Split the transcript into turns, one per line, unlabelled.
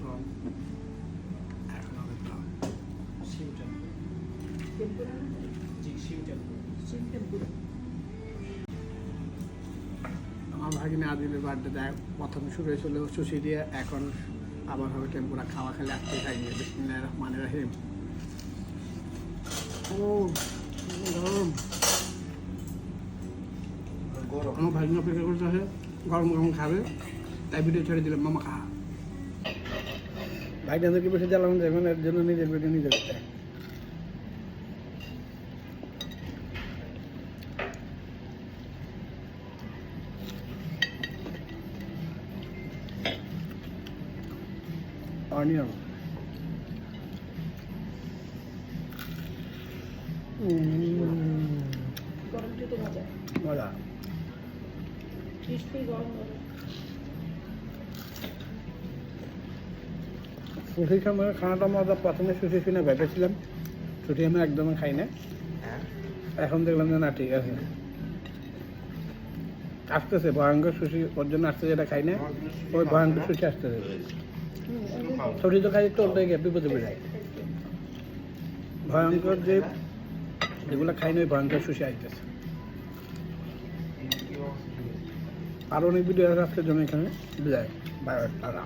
এখন এখন হবে খাওয়া
শিউ টেম্পুরা জি শিউ টেম্পুরা
আমার ভাগিনে আদিলের বার্থডে প্রথম শুরু হয়েছিল সুশি দিয়ে, এখন আবার হবে টেম্পুরা। খাওয়া খেলে আজকে খাইনি। বিসমিল্লাহির রহমানির রহিম। ও গরম, আমার ভাগিনে অপেক্ষা করতে আছে গরম গরম খাবে, তাই ভিডিও ছেড়ে দিলাম মামা খা। ভাইটাদেরকে বেশি জ্বালানো যাবে না, এর জন্য নিজের ভিডিও নিজে করতে হয়। অনিয়ন
গরমটা তো মজা
মজা।
ক্রিস্পি গরম গরম।
সুশির সময় খানাটা মজা। প্রথমে সুশি শুনে ভেবেছিলাম সুশি আমি একদমই খাই না, এখন দেখলাম যে না ঠিক আছে, আসতেছে ভয়ঙ্কর সুশি। ওর জন্য আসতেছে, যেটা খাই না ওই ভয়ঙ্কর সুশি আসতেছে। সুশি তো খাই তো ওটাই গিয়ে বিপদে পড়ে যায়। ভয়ঙ্কর যে যেগুলো খাই না ওই ভয়ঙ্কর সুশি আসতেছে। আরও অনেক ভিডিও আছে আজকের জন্য এখানে বিদায়। Bye bye, tata.